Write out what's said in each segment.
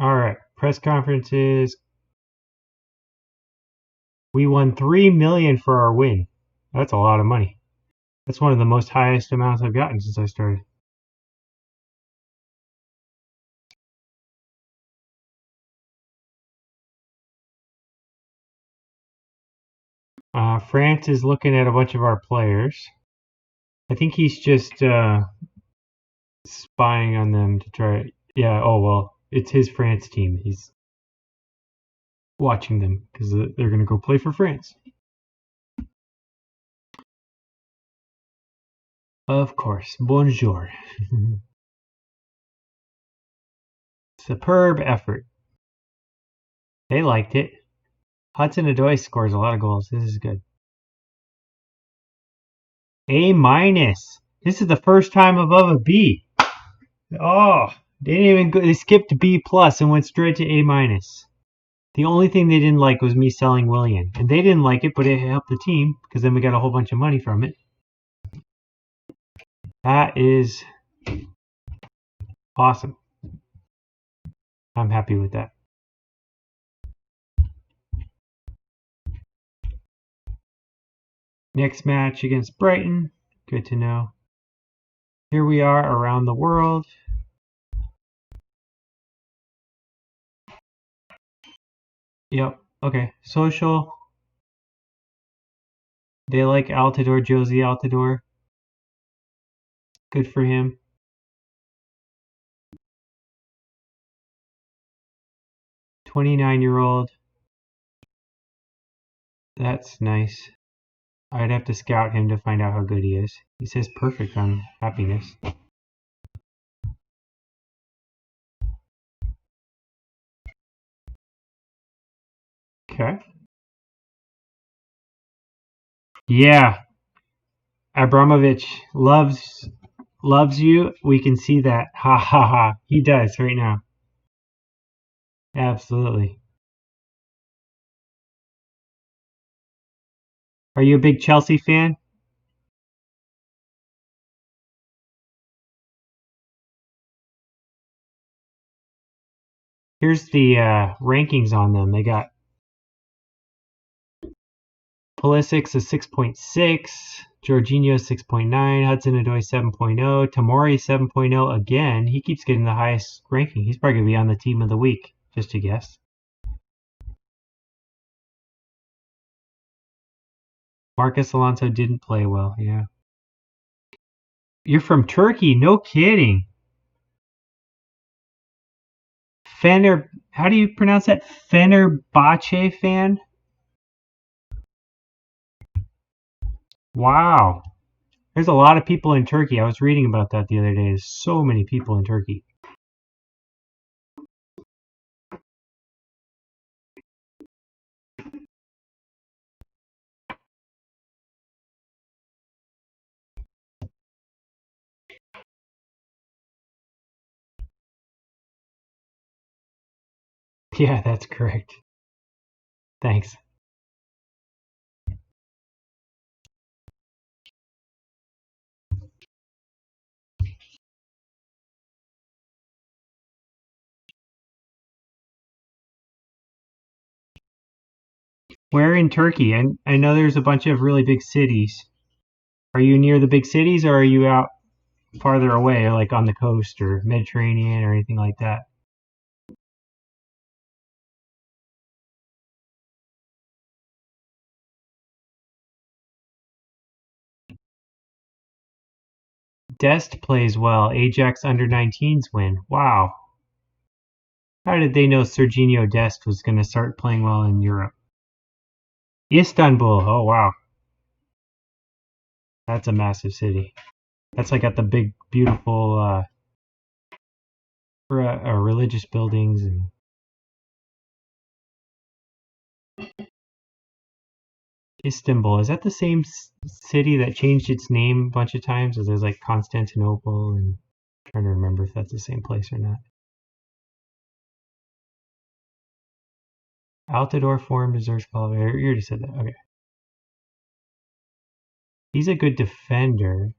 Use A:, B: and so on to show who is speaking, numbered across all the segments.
A: All right, press conferences. We won 3 million for our win. That's a lot of money. That's one of the most highest amounts I've gotten since I started. France is looking at a bunch of our players. I think he's just spying on them to try. Yeah. Oh well, it's his France team. He's watching them because they're going to go play for France. Of course. Bonjour. Superb effort. They liked it. Hudson-Odoi scores a lot of goals. This is good. A minus. This is the first time above a B. Oh, they didn't even go. They skipped B plus and went straight to A minus. The only thing they didn't like was me selling Willian, and they didn't like it, but it helped the team because then we got a whole bunch of money from it. That is awesome. I'm happy with that. Next match against Brighton. Good to know. Here we are around the world. Yep. Okay. Social. They like Altidore, Josie Altidore. Good for him. 29-year-old. That's nice. I'd have to scout him to find out how good he is. He says perfect on happiness. Okay. Yeah. Abramovich loves you. We can see that. Ha ha ha. He does right now. Absolutely. Are you a big Chelsea fan? Here's the rankings on them. They got Pulisic's a 6.6, Jorginho 6.9, Hudson-Odoi 7.0, Tamori 7.0 again. He keeps getting the highest ranking. He's probably going to be on the team of the week, just to guess. Marcus Alonso didn't play well, yeah. You're from Turkey? No kidding. How do you pronounce that? Fenerbahce fan? Wow. There's a lot of people in Turkey. I was reading about that the other day. There's so many people in Turkey. Yeah, that's correct. Thanks. Where in Turkey? And I know there's a bunch of really big cities. Are you near the big cities or are you out farther away, like on the coast or Mediterranean or anything like that? Dest plays well. Ajax under 19s win. Wow. How did they know Serginho Dest was going to start playing well in Europe? Istanbul. Oh, wow. That's a massive city. That's like got the big, beautiful religious buildings and Istanbul. Is that the same city that changed its name a bunch of times? Or there's like Constantinople and I'm trying to remember if that's the same place or not. Altidore form deserves call. You already said that. Okay. He's a good defender.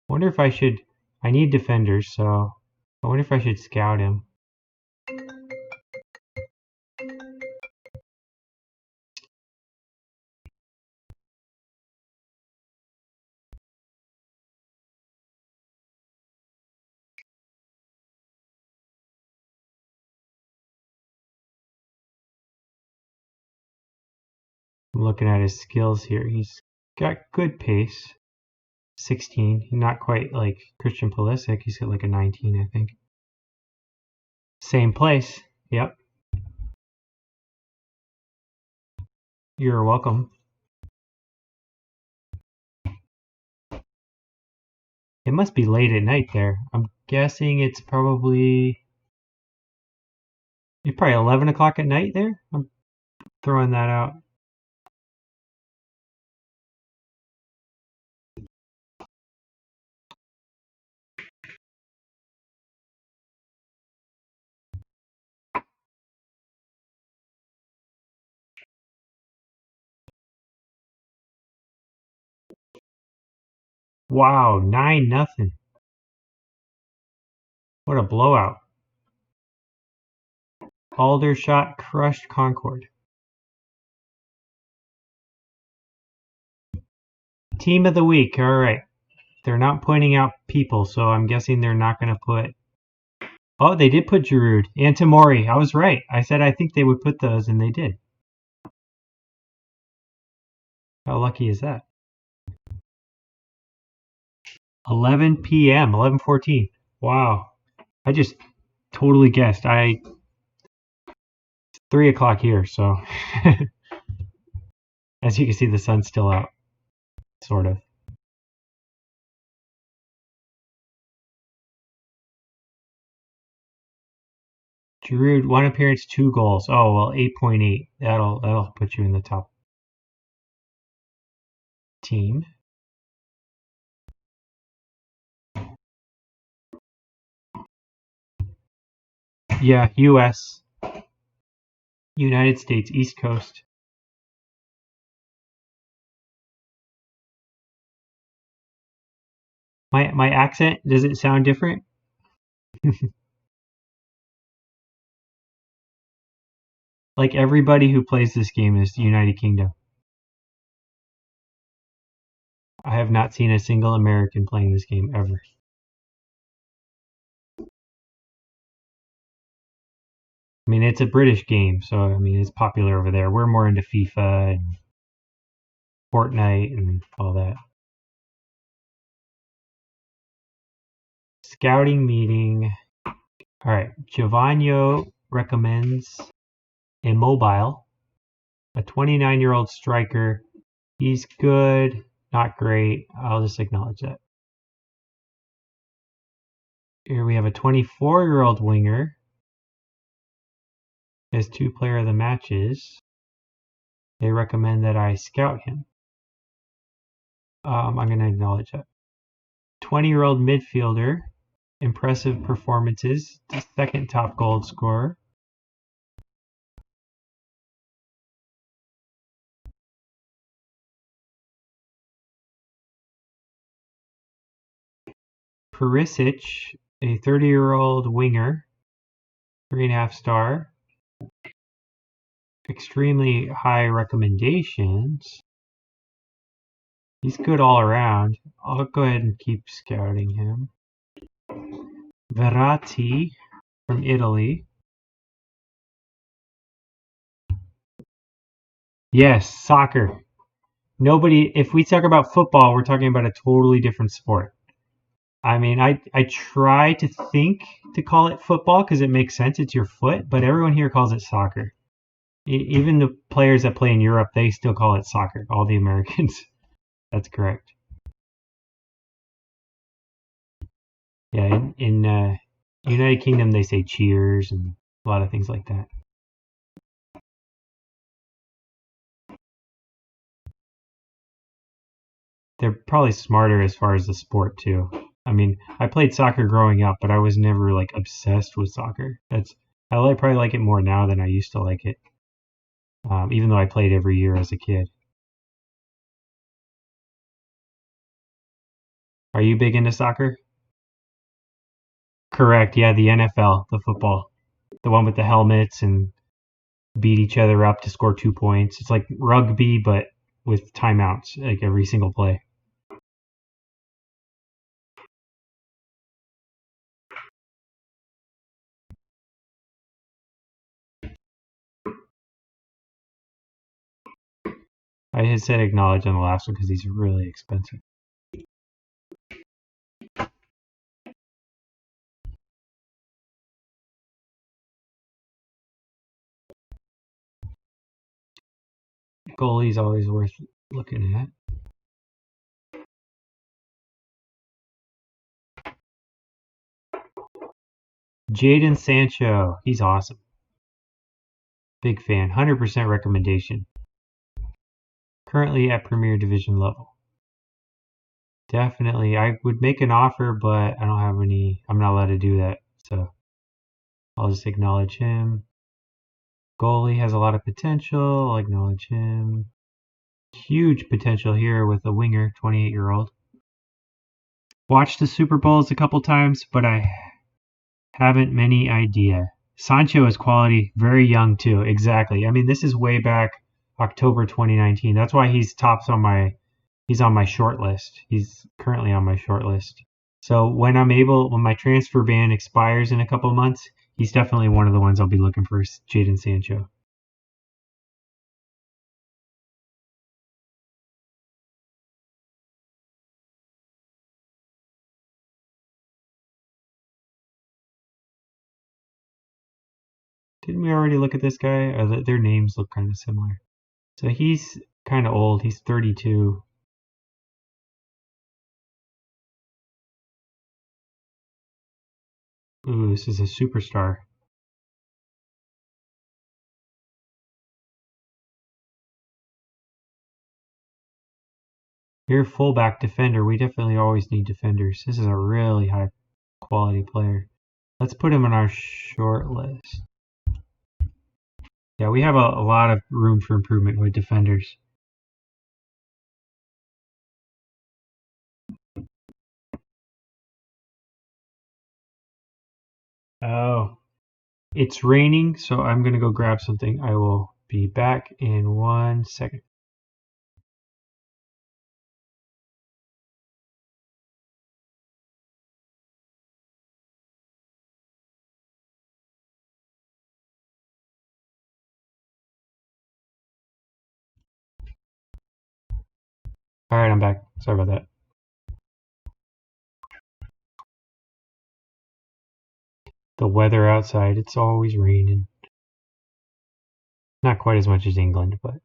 A: Wonder if I should. I need defenders, so I wonder if I should scout him. I'm looking at his skills here. He's got good pace. 16. Not quite like Christian Pulisic. He's got like a 19, I think. Same place. Yep. You're welcome. It must be late at night there. I'm guessing it's probably 11 o'clock at night there. I'm throwing that out. Wow, 9-0. What a blowout. Aldershot crushed Concord. Team of the week. All right. They're not pointing out people, so I'm guessing they're not going to put. Oh, they did put Giroud and Tamori. I was right. I said I think they would put those, and they did. How lucky is that? 11 p.m. 11:14. Wow. I just totally guessed. 3 o'clock here, so as you can see, the sun's still out, sort of. Giroud, 1 appearance, 2 goals. Oh well, 8.8. That'll put you in the top team. Yeah, U.S. United States, East Coast. My accent, does it sound different? Like everybody who plays this game is United Kingdom. I have not seen a single American playing this game ever. I mean, it's a British game, so I mean, it's popular over there. We're more into FIFA and Fortnite and all that. Scouting meeting. All right, Giovanni recommends Immobile, a 29-year-old striker. He's good, not great. I'll just acknowledge that. Here we have a 24-year-old winger. Has 2 player of the matches. They recommend that I scout him. I'm going to acknowledge that. 20-year-old midfielder. Impressive performances. Second top goal scorer. Perisic, a 30-year-old winger. 3.5 star. Extremely high recommendations. He's good all around. I'll go ahead and keep scouting him. Verratti from Italy. Yes, soccer. If we talk about football, we're talking about a totally different sport. I mean, I try to think to call it football because it makes sense. It's your foot, but everyone here calls it soccer. Even the players that play in Europe, they still call it soccer. All the Americans. That's correct. Yeah, in United Kingdom, they say cheers and a lot of things like that. They're probably smarter as far as the sport too. I mean, I played soccer growing up, but I was never like obsessed with soccer. Probably like it more now than I used to like it. Even though I played every year as a kid. Are you big into soccer? Correct. Yeah, the NFL, the football, the one with the helmets and beat each other up to score 2 points. It's like rugby, but with timeouts, like every single play. I had said acknowledge on the last one because he's really expensive. Goalie's always worth looking at. Jadon Sancho. He's awesome. Big fan. 100% recommendation. Currently at Premier Division level. Definitely. I would make an offer, but I don't have any. I'm not allowed to do that. So I'll just acknowledge him. Goalie has a lot of potential. I'll acknowledge him. Huge potential here with a winger, 28-year-old. Watched the Super Bowls a couple times, but I haven't many idea. Sancho is quality, very young too. Exactly. I mean, this is way back October 2019. That's why he's on my short list. He's currently on my short list. So when my transfer ban expires in a couple of months, he's definitely one of the ones I'll be looking for, Jadon Sancho. Didn't we already look at this guy? Their names look kind of similar. So he's kind of old. He's 32. Ooh, this is a superstar. Here, fullback defender. We definitely always need defenders. This is a really high quality player. Let's put him on our short list. Yeah, we have a lot of room for improvement with defenders. Oh, it's raining, so I'm going to go grab something. I will be back in 1 second. All right, I'm back. Sorry about that. The weather outside, it's always raining. Not quite as much as England, but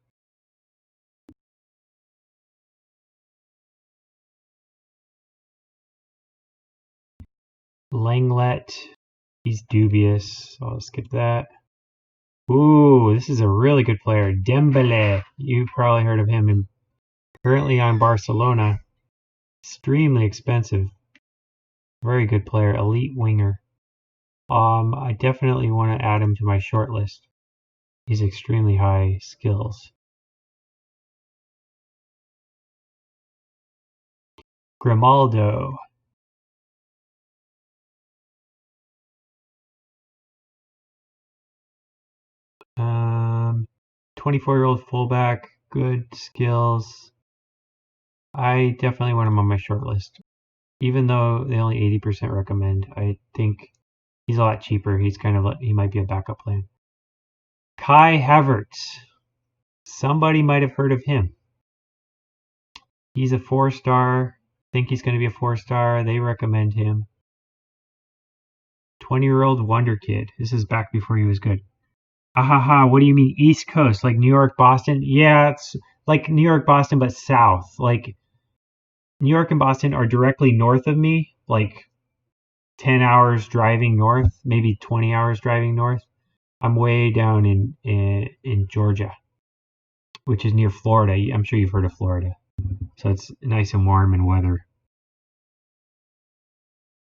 A: Langlet, he's dubious. So I'll skip that. Ooh, this is a really good player. Dembele. You've probably heard of him. Currently on Barcelona. Extremely expensive. Very good player. Elite winger. I definitely want to add him to my short list. He's extremely high skills. Grimaldo. 24-year-old fullback, good skills. I definitely want him on my short list. Even though they only 80% recommend, I think he's a lot cheaper. He might be a backup plan. Kai Havertz. Somebody might have heard of him. He's a 4-star. Think he's going to be a 4-star. They recommend him. 20-year-old wonder kid. This is back before he was good. Ahaha, what do you mean East Coast? Like New York, Boston? Yeah, it's like New York, Boston, but south. Like New York and Boston are directly north of me, like 10 hours driving north, maybe 20 hours driving north. I'm way down in Georgia, which is near Florida. I'm sure you've heard of Florida. So it's nice and warm and weather.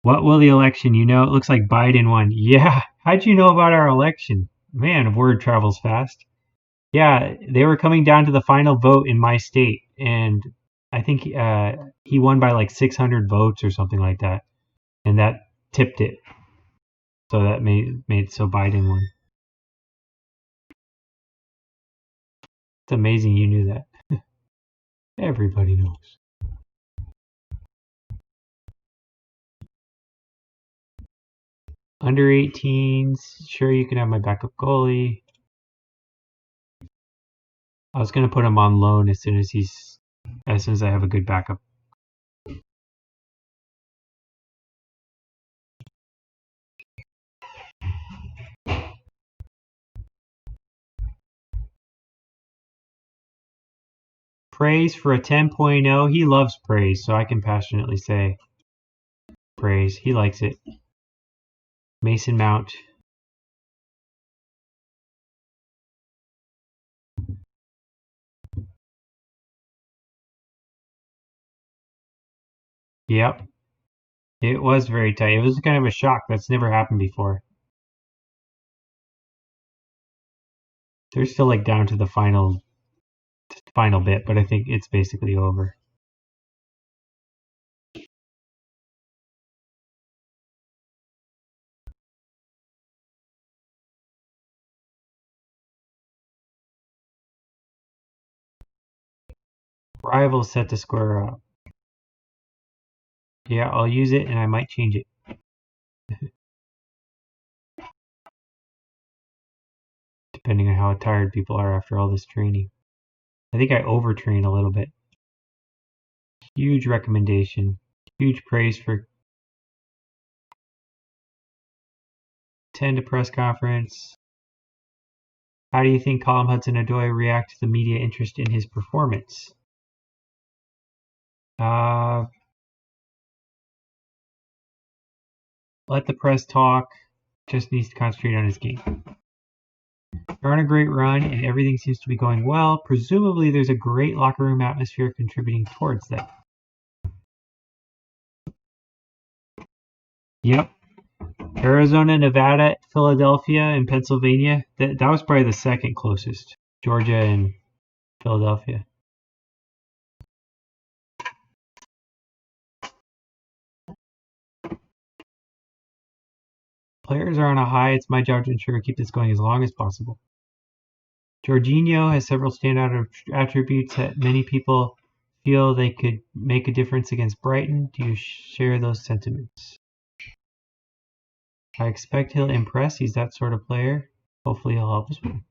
A: What will the election? It looks like Biden won. Yeah. How'd you know about our election? Man, word travels fast. Yeah, they were coming down to the final vote in my state, and I think he won by like 600 votes or something like that, and that tipped it. So that made it so Biden won. It's amazing you knew that. Everybody knows. Under 18s, sure you can have my backup goalie. I was gonna put him on loan as soon as I have a good backup. Praise for a 10.0. He loves praise, so I can passionately say praise. He likes it. Mason Mount. Yep. It was very tight. It was kind of a shock. That's never happened before. They're still like down to the final bit, but I think it's basically over. Rivals set to square up. Yeah, I'll use it and I might change it. Depending on how tired people are after all this training. I think I overtrain a little bit. Huge recommendation. Huge praise for 10 to press conference. How do you think Colin Hudson-Odoi react to the media interest in his performance? Let the press talk. Just needs to concentrate on his game. They're on a great run and everything seems to be going well. Presumably there's a great locker room atmosphere contributing towards that. Yep. Arizona, Nevada, Philadelphia, and Pennsylvania. That was probably the second closest. Georgia and Philadelphia. Players are on a high. It's my job to ensure we keep this going as long as possible. Jorginho has several standout attributes that many people feel they could make a difference against Brighton. Do you share those sentiments? I expect he'll impress. He's that sort of player. Hopefully he'll help us win.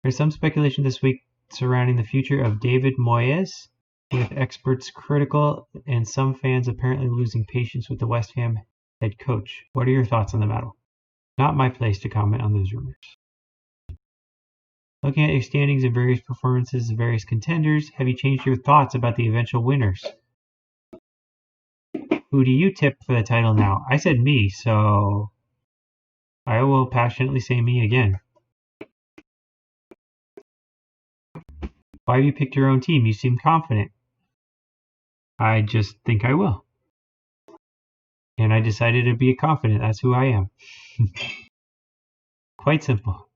A: There's some speculation this week surrounding the future of David Moyes, with experts critical and some fans apparently losing patience with the West Ham head coach. What are your thoughts on the matter? Not my place to comment on those rumors. Looking at your standings and various performances of various contenders, have you changed your thoughts about the eventual winners? Who do you tip for the title now? I said me, so I will passionately say me again. Why have you picked your own team? You seem confident. I just think I will. And I decided to be confident. That's who I am. Quite simple.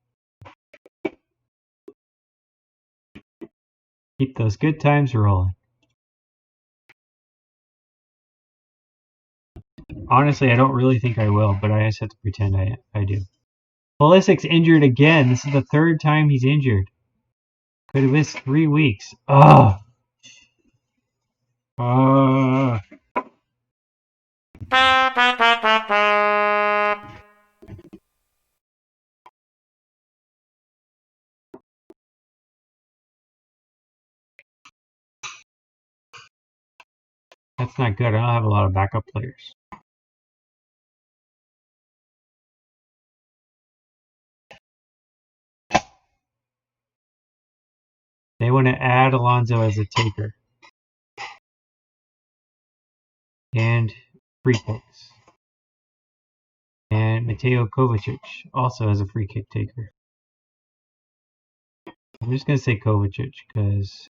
A: Keep those good times rolling. Honestly, I don't really think I will, but I just have to pretend I do. Pulisic's injured again. This is the third time he's injured. Could have missed 3 weeks. Ugh. That's not good. I don't have a lot of backup players. They want to add Alonso as a taker. And free kicks. And Mateo Kovacic also as a free kick taker. I'm just going to say Kovacic because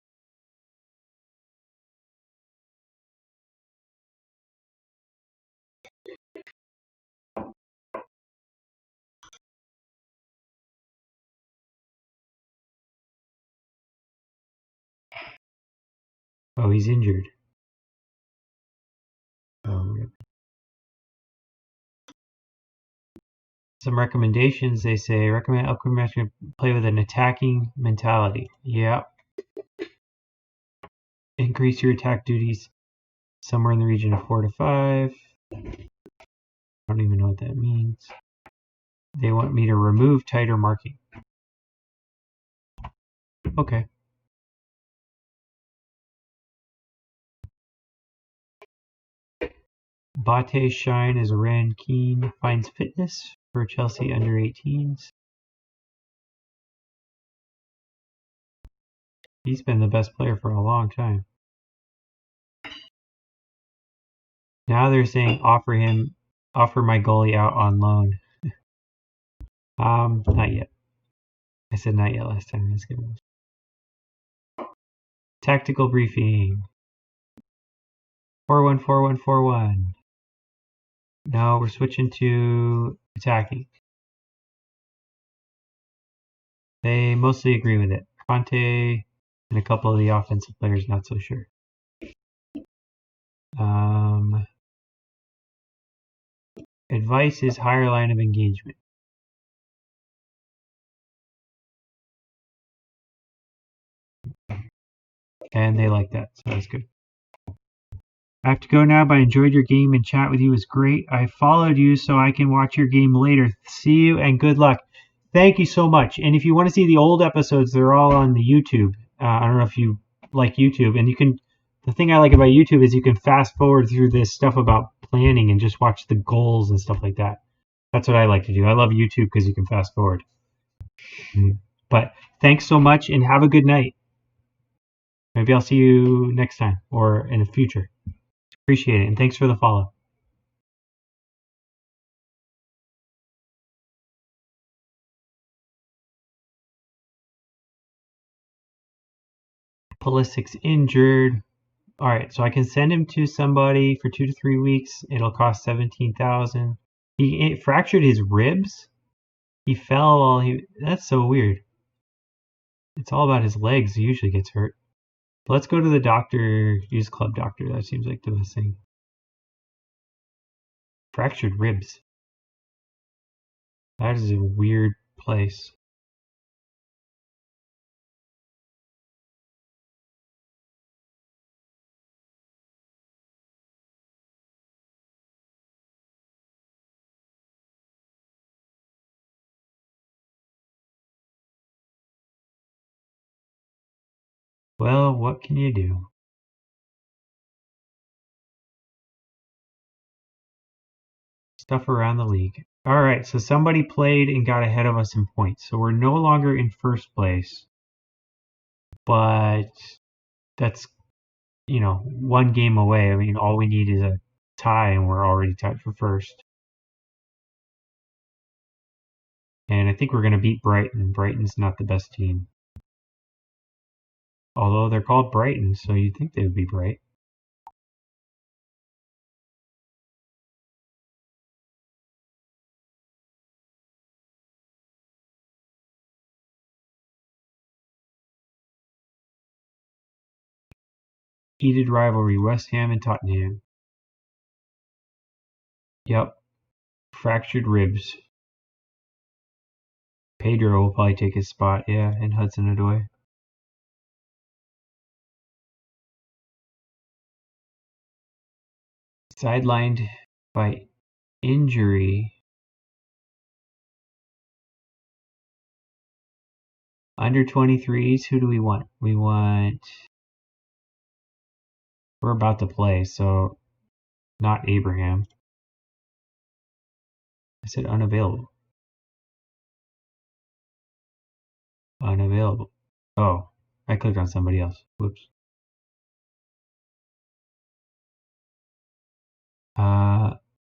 A: oh, he's injured. Some recommendations, they say, recommend upcoming match to play with an attacking mentality. Yeah. Increase your attack duties somewhere in the region of 4 to 5. I don't even know what that means. They want me to remove tighter marking. Okay. Bate Shine as Ran Keane finds fitness for Chelsea under 18s. He's been the best player for a long time. Now they're saying offer my goalie out on loan. Not yet. I said not yet last time. Let's go. Tactical briefing. 4-1, 4-1, 4-1. No, we're switching to attacking. They mostly agree with it. Conte and a couple of the offensive players not so sure. Advice is higher line of engagement. And they like that, so that's good. I have to go now, but I enjoyed your game and chat with you was great. I followed you so I can watch your game later. See you and good luck. Thank you so much. And if you want to see the old episodes, they're all on the YouTube. I don't know if you like YouTube, and you can. The thing I like about YouTube is you can fast forward through this stuff about planning and just watch the goals and stuff like that. That's what I like to do. I love YouTube because you can fast forward. But thanks so much and have a good night. Maybe I'll see you next time or in the future. Appreciate it, and thanks for the follow. Pulisic's injured. All right, so I can send him to somebody for 2 to 3 weeks. It'll cost 17,000. He fractured his ribs. He fell while he. That's so weird. It's all about his legs. He usually gets hurt. But let's go to the doctor. Use club doctor. That seems like the best thing. Fractured ribs. That is a weird place. Well, what can you do? Stuff around the league. All right, so somebody played and got ahead of us in points. So we're no longer in first place. But that's, one game away. I mean, all we need is a tie and we're already tied for first. And I think we're going to beat Brighton. Brighton's not the best team. Although they're called Brighton, so you'd think they would be bright. Heated rivalry, West Ham and Tottenham. Yep. Fractured ribs. Pedro will probably take his spot, yeah, and Hudson-Odoi. Sidelined by injury. Under 23s, who do we want? We're about to play, so not Abraham. I said unavailable. Unavailable. Oh, I clicked on somebody else. Whoops.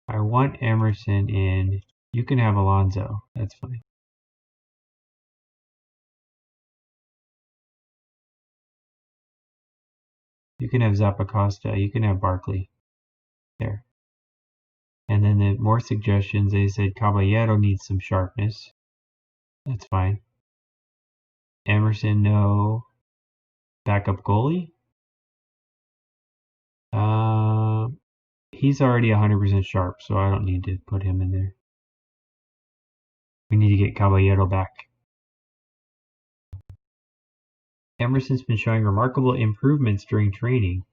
A: I want Emerson in. You can have Alonso. That's fine. You can have Zappacosta. You can have Barkley. There. And then the more suggestions, they said Caballero needs some sharpness. That's fine. Emerson, no. Backup goalie? He's already 100% sharp, so I don't need to put him in there. We need to get Caballero back. Emerson's been showing remarkable improvements during training.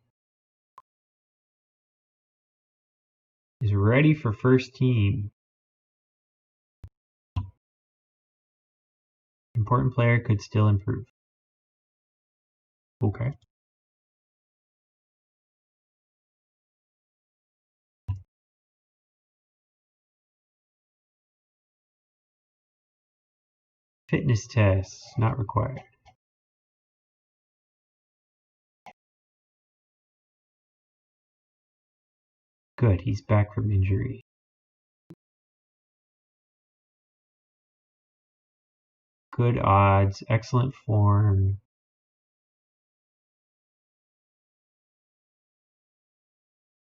A: He's ready for first team. Important player, could still improve. Okay. Fitness test, not required. Good, he's back from injury. Good odds, excellent form.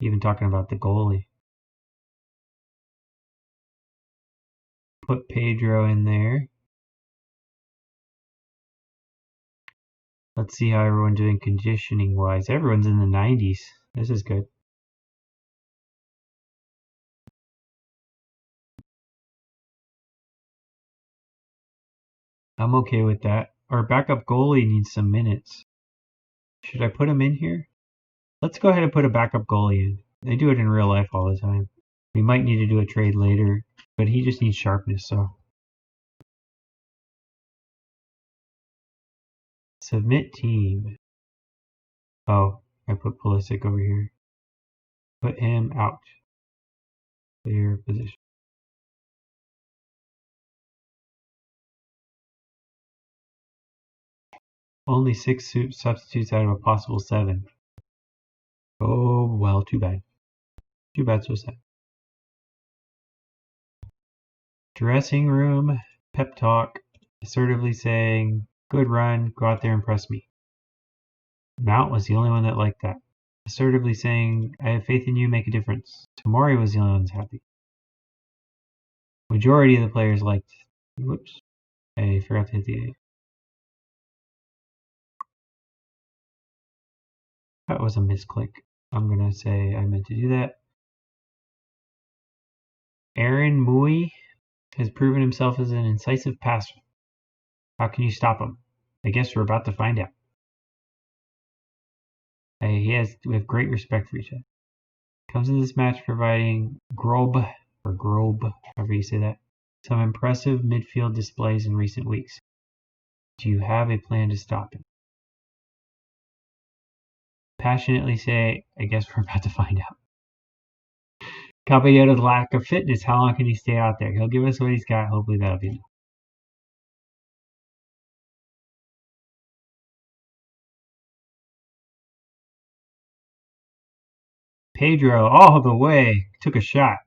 A: Even talking about the goalie. Put Pedro in there. Let's see how everyone's doing conditioning wise. Everyone's in the 90s. This is good. I'm okay with that. Our backup goalie needs some minutes. Should I put him in here? Let's go ahead and put a backup goalie in. They do it in real life all the time. We might need to do a trade later, but he just needs sharpness, so. Submit team. Oh, I put Pulisic over here. Put him out. Clear position. Only 6 substitutes out of a possible 7. Oh, well, too bad. Too bad, so sad. Dressing room, pep talk, assertively saying, good run, go out there and press me. Mount was the only one that liked that. Assertively saying, I have faith in you, make a difference. Tamori was the only one that's happy. Majority of the players liked. Whoops. I forgot to hit the A. That was a misclick. I'm going to say I meant to do that. Aaron Mui has proven himself as an incisive passer. How can you stop him? I guess we're about to find out. We have great respect for each other. Comes in this match providing Grobe, however you say that, some impressive midfield displays in recent weeks. Do you have a plan to stop him? Passionately say, I guess we're about to find out. Caballero's lack of fitness, how long can he stay out there? He'll give us what he's got, hopefully that'll be enough. Pedro, all the way, took a shot.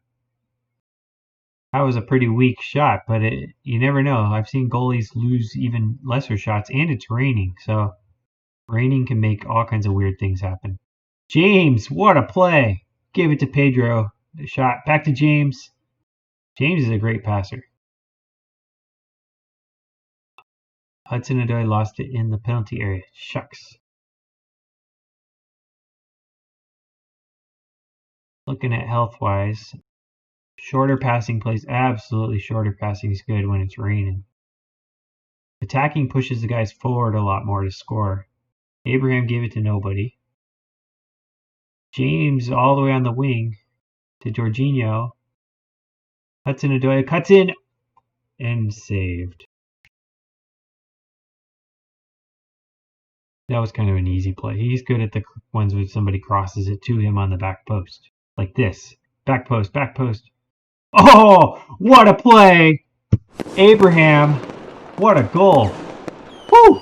A: That was a pretty weak shot, but you never know. I've seen goalies lose even lesser shots, and it's raining, so raining can make all kinds of weird things happen. James, what a play! Gave it to Pedro. The shot back to James. James is a great passer. Hudson-Odoi lost it in the penalty area. Shucks. Looking at health-wise, shorter passing plays. Absolutely shorter passing is good when it's raining. Attacking pushes the guys forward a lot more to score. Abraham gave it to nobody. James all the way on the wing to Jorginho. Hudson-Odoi cuts in and saved. That was kind of an easy play. He's good at the ones where somebody crosses it to him on the back post. Like this. Back post, back post. Oh, what a play! Abraham, what a goal. Woo!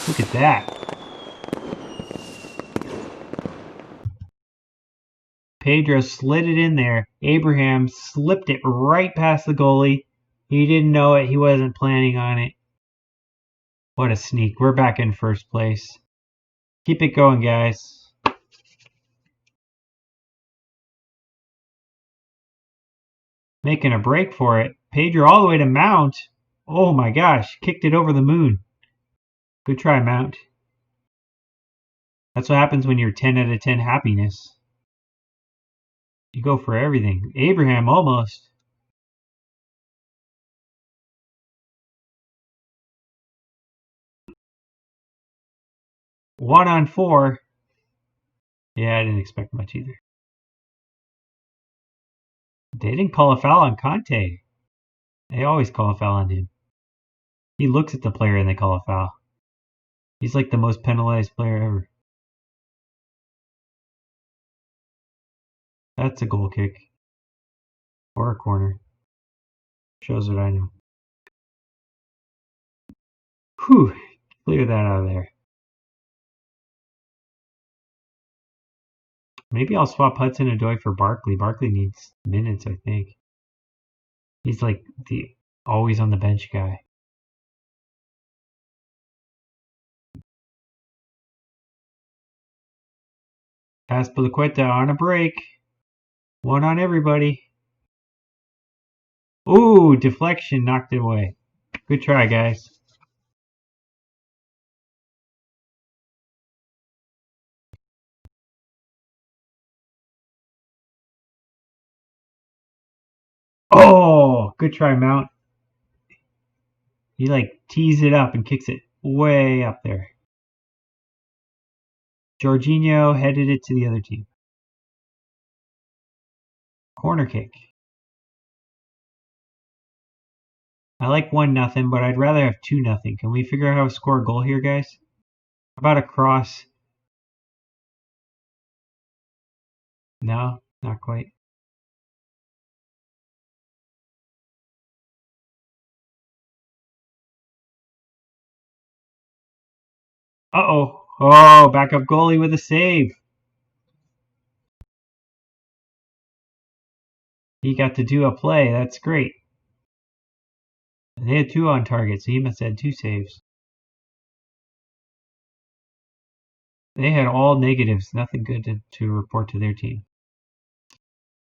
A: Look at that. Pedro slid it in there. Abraham slipped it right past the goalie. He didn't know it. He wasn't planning on it. What a sneak. We're back in first place. Keep it going, guys. Making a break for it. Pedro all the way to Mount. Oh my gosh. Kicked it over the moon. Good try, Mount. That's what happens when you're 10 out of 10 happiness. You go for everything. Abraham almost. One on 4. Yeah, I didn't expect much either. They didn't call a foul on Conte. They always call a foul on him. He looks at the player and they call a foul. He's like the most penalized player ever. That's a goal kick. Or a corner. Shows what I know. Whew. Clear that out of there. Maybe I'll swap Hudson-Odoi for Barkley. Barkley needs minutes, I think. He's like the always on the bench guy. Azpilicueta on a break. One on everybody. Ooh, deflection knocked it away. Good try, guys. Oh, good try, Mount. He like tees it up and kicks it way up there. Jorginho headed it to the other team. Corner kick. I like 1-0, but I'd rather have 2-0. Can we figure out how to score a goal here, guys? How about a cross? No, not quite. Uh-oh. Oh, backup goalie with a save. He got to do a play. That's great. They had 2 on target, so he must have had 2 saves. They had all negatives. Nothing good to report to their team.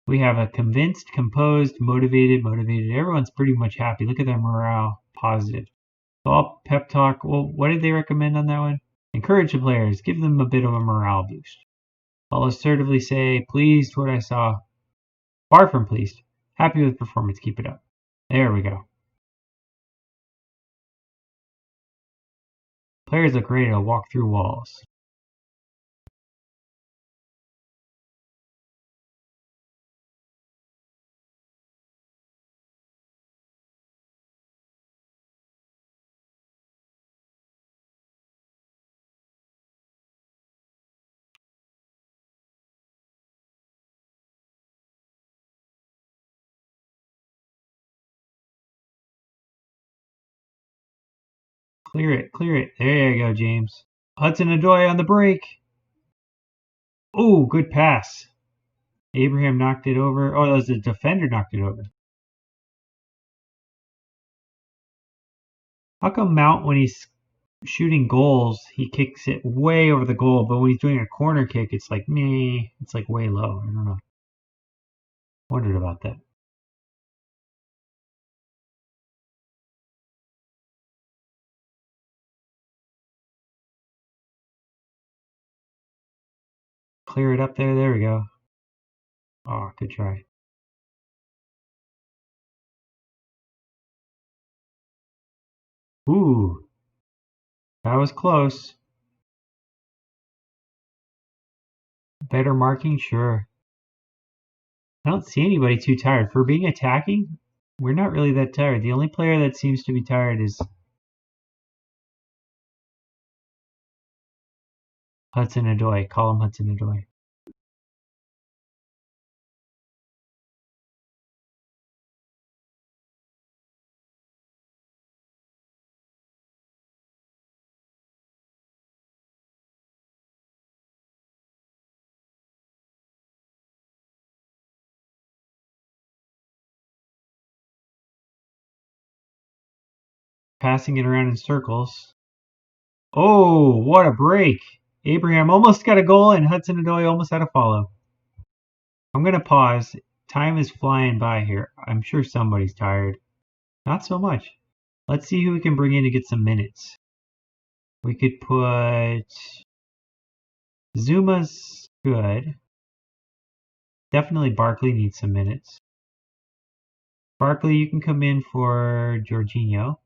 A: We have a convinced, composed, motivated. Everyone's pretty much happy. Look at their morale. Positive. So all pep talk. Well, what did they recommend on that one? Encourage the players. Give them a bit of a morale boost. I'll assertively say, pleased what I saw. Far from pleased. Happy with performance. Keep it up. There we go. Players look ready to walk through walls. Clear it, clear it. There you go, James. Hudson-Odoi on the break. Oh, good pass. Abraham knocked it over. Oh, that was the defender knocked it over. How come Mount, when he's shooting goals, he kicks it way over the goal, but when he's doing a corner kick, it's like, meh, it's like way low. I don't know. Wondered about that. Clear it up there. There we go. Oh, good try. Ooh, that was close. Better marking, sure. I don't see anybody too tired. For being attacking, we're not really that tired. The only player that seems to be tired is Hudson-Odoi. Call him Hudson-Odoi. Passing it around in circles. Oh, what a break. Abraham almost got a goal and Hudson-Odoi almost had a follow. I'm going to pause. Time is flying by here. I'm sure somebody's tired. Not so much. Let's see who we can bring in to get some minutes. We could put... Zuma's good. Definitely Barkley needs some minutes. Barkley, you can come in for Jorginho.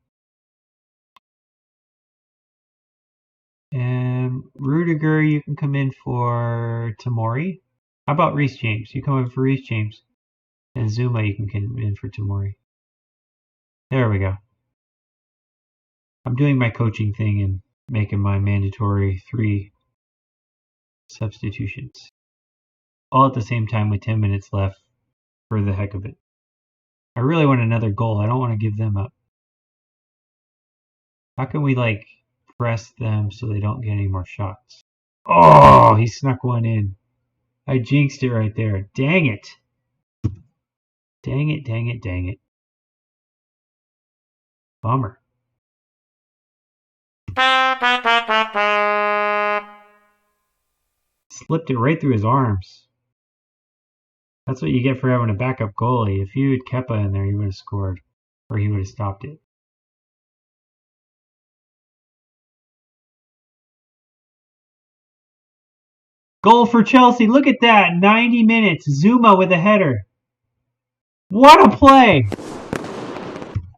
A: And Rudiger, you can come in for Tamori. How about Reece James? You come in for Reece James. And Zuma, you can come in for Tamori. There we go. I'm doing my coaching thing and making my mandatory 3 substitutions. All at the same time with 10 minutes left for the heck of it. I really want another goal. I don't want to give them up. How can we, like, press them so they don't get any more shots? Oh, he snuck one in. I jinxed it right there. Dang it. Dang it, dang it, dang it. Bummer. Slipped it right through his arms. That's what you get for having a backup goalie. If you had Kepa in there, he would have scored. Or he would have stopped it. Goal for Chelsea. Look at that. 90 minutes. Zuma with a header. What a play.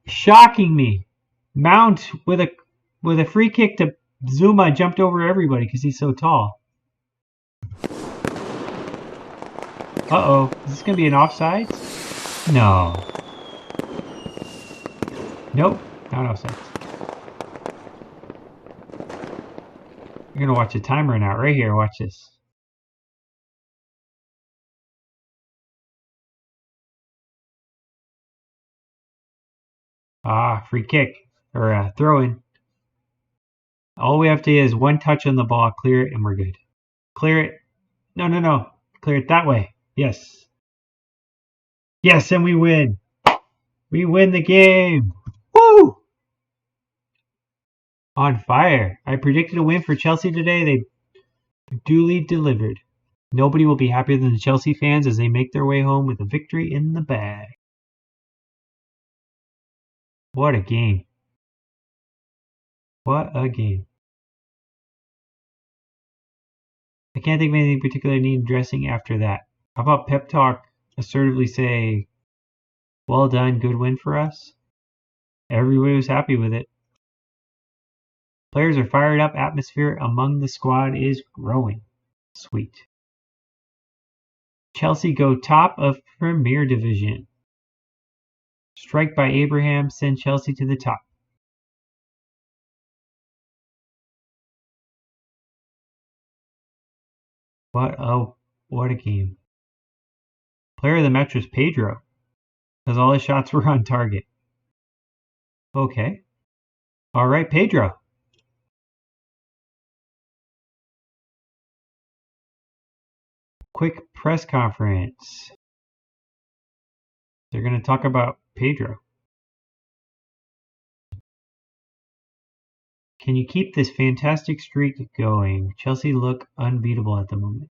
A: Shocking me. Mount with a free kick to Zuma jumped over everybody because he's so tall. Uh-oh. Is this going to be an offside? No. Nope. Not offside. You're going to watch a timer now. Right here. Watch this. Ah, free kick. Or throw in. All we have to do is one touch on the ball, clear it, and we're good. Clear it. No, no, no. Clear it that way. Yes. Yes, and we win. We win the game. Woo! On fire. I predicted a win for Chelsea today. They duly delivered. Nobody will be happier than the Chelsea fans as they make their way home with a victory in the bag. What a game. What a game. I can't think of anything particular needing addressing after that. How about pep talk assertively say, well done, good win for us? Everybody was happy with it. Players are fired up. Atmosphere among the squad is growing. Sweet. Chelsea go top of Premier Division. Strike by Abraham send Chelsea to the top. What a game. Player of the match was Pedro, because all his shots were on target. Okay. All right, Pedro. Quick press conference. They're going to talk about Pedro. Can you keep this fantastic streak going? Chelsea look unbeatable at the moment.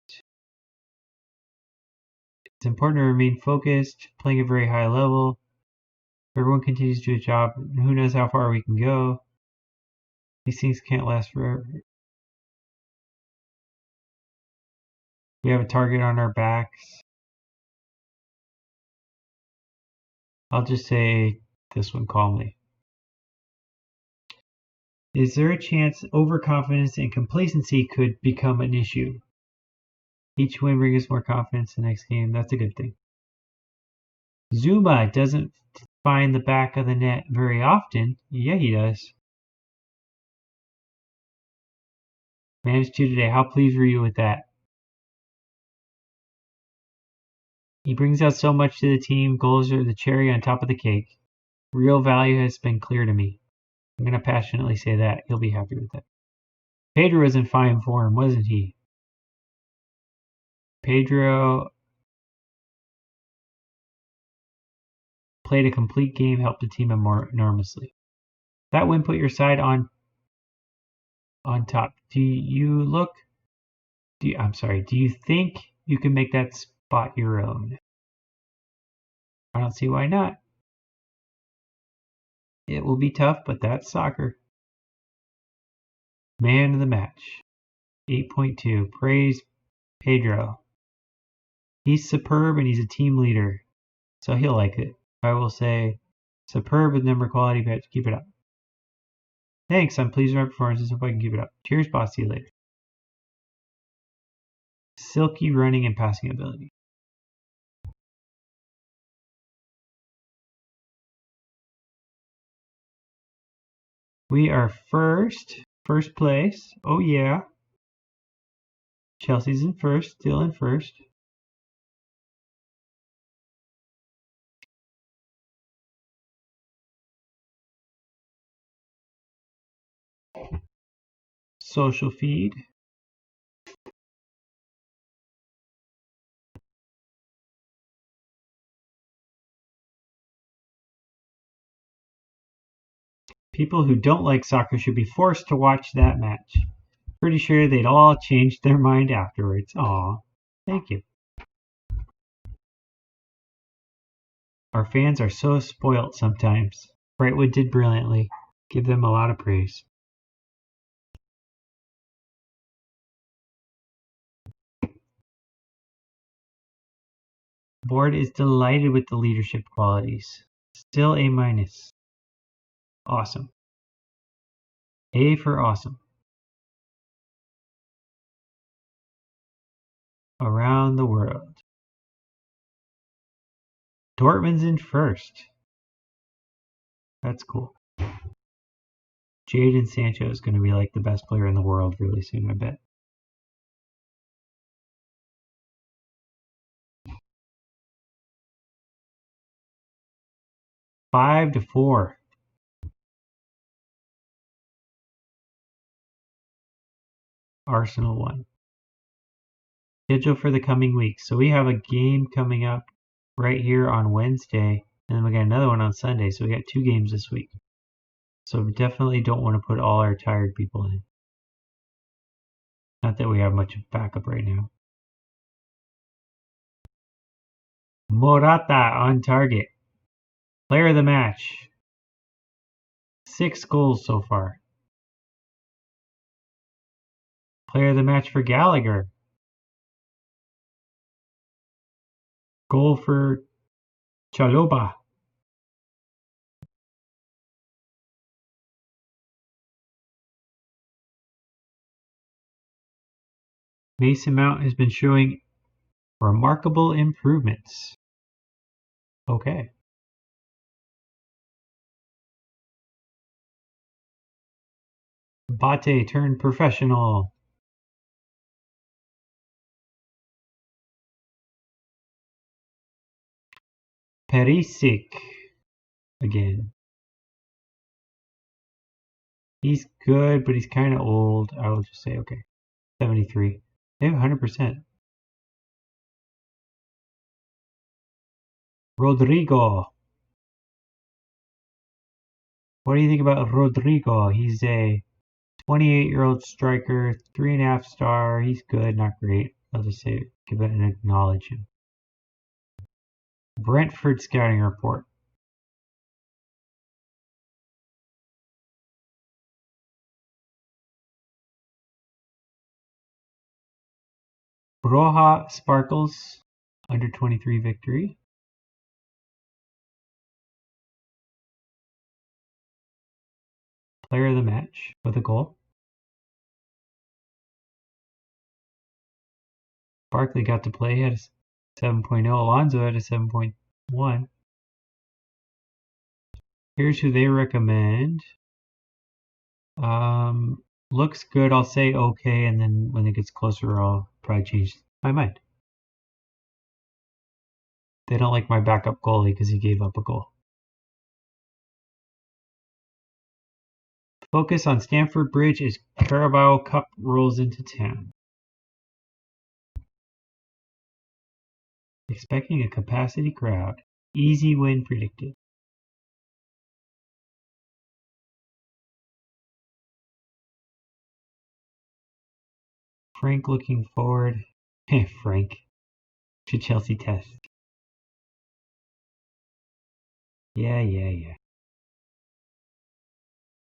A: It's important to remain focused, playing at a very high level. If everyone continues to do a job, who knows how far we can go. These things can't last forever. We have a target on our backs. I'll just say this one calmly. Is there a chance overconfidence and complacency could become an issue? Each win brings us more confidence in the next game. That's a good thing. Zuma doesn't find the back of the net very often. Yeah, he does. Managed to today. How pleased were you with that? He brings out so much to the team. Goals are the cherry on top of the cake. Real value has been clear to me. I'm going to passionately say that. He'll be happy with that. Pedro was in fine form, wasn't he? Pedro played a complete game, helped the team enormously. That win put your side on top. Do you think you can make that spot your own? I don't see why not. It will be tough, but that's soccer. Man of the match. 8.2. Praise Pedro. He's superb and he's a team leader, so he'll like it. I will say superb with number quality, but keep it up. Thanks, I'm pleased with my performances. Hope I can keep it up. Cheers, boss. See you later. Silky running and passing ability. We are first First place. Oh, yeah. Chelsea's in first, still in first. Social feed. People who don't like soccer should be forced to watch that match. Pretty sure they'd all change their mind afterwards. Aw, thank you. Our fans are so spoilt sometimes. Brightwood did brilliantly. Give them a lot of praise. Board is delighted with the leadership qualities. Still A minus. Awesome. A for awesome. Around the world. Dortmund's in first. That's cool. Jadon Sancho is going to be like the best player in the world really soon, I bet. Five to 4. Arsenal won. Schedule for the coming weeks. So we have a game coming up right here on Wednesday, and then we got another one on Sunday. So we got 2 games this week. So we definitely don't want to put all our tired people in. Not that we have much backup right now. Morata on target. Player of the match. 6 goals so far. Player of the match for Gallagher. Goal for Chaloba. Mason Mount has been showing remarkable improvements. Okay. Bate turned professional. Perisic again. He's good, but he's kind of old. I will just say, okay. 73. They have 100%. Rodrigo. What do you think about Rodrigo? He's a 28-year-old striker, 3.5 star. He's good, not great. I'll just say, give it and acknowledge him. Brentford scouting report. Roja Sparkles, under 23 victory. Player of the match with a goal. Barkley got to play at a 7.0. Alonso at a 7.1. Here's who they recommend. Looks good. I'll say okay, and then when it gets closer, I'll probably change my mind. They don't like my backup goalie because he gave up a goal. Focus on Stamford Bridge as Carabao Cup rolls into town. Expecting a capacity crowd. Easy win predicted. Frank looking forward. Frank. To Chelsea test. Yeah.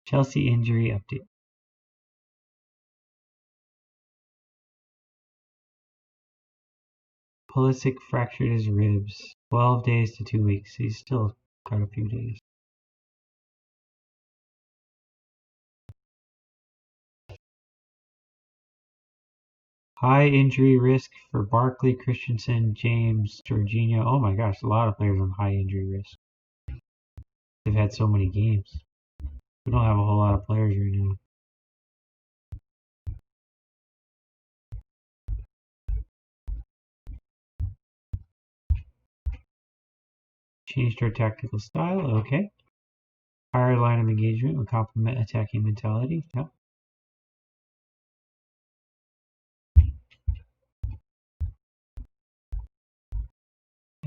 A: Chelsea injury update. Pulisic fractured his ribs. 12 days to 2 weeks. He's still got a few days. High injury risk for Barkley, Christensen, James, Jorginho. Oh my gosh, a lot of players on high injury risk. They've had so many games. We don't have a whole lot of players right now. Changed our tactical style. Okay. Higher line of engagement will complement attacking mentality. Yep.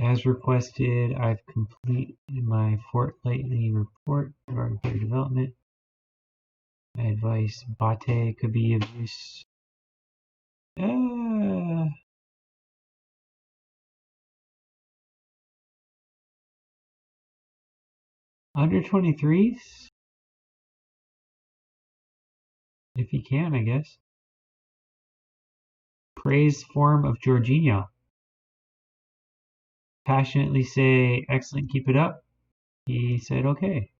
A: As requested, I've completed my fortnightly report regarding player development. My advice, Bate could be of use. Under 23s? If he can, I guess. Praise form of Jorginho. Passionately say, excellent, keep it up. He said, okay.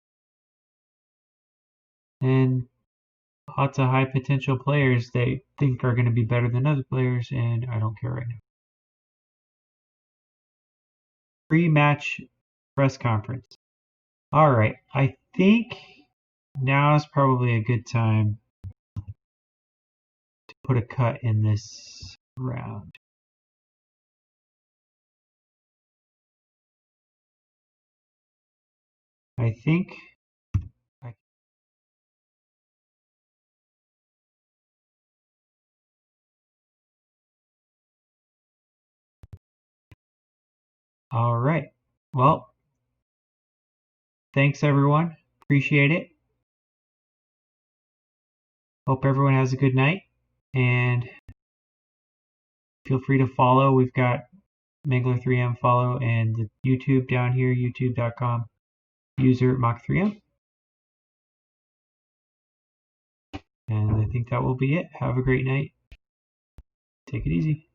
A: And lots of high potential players they think are going to be better than other players, and I don't care right now. Pre-match press conference. All right, I think now is probably a good time to put a cut in this round. I think all right. Well, thanks everyone. Appreciate it. Hope everyone has a good night, and feel free to follow. We've got Mangler3M follow and the YouTube down here, youtube.com, user Mach3M. And I think that will be it. Have a great night. Take it easy.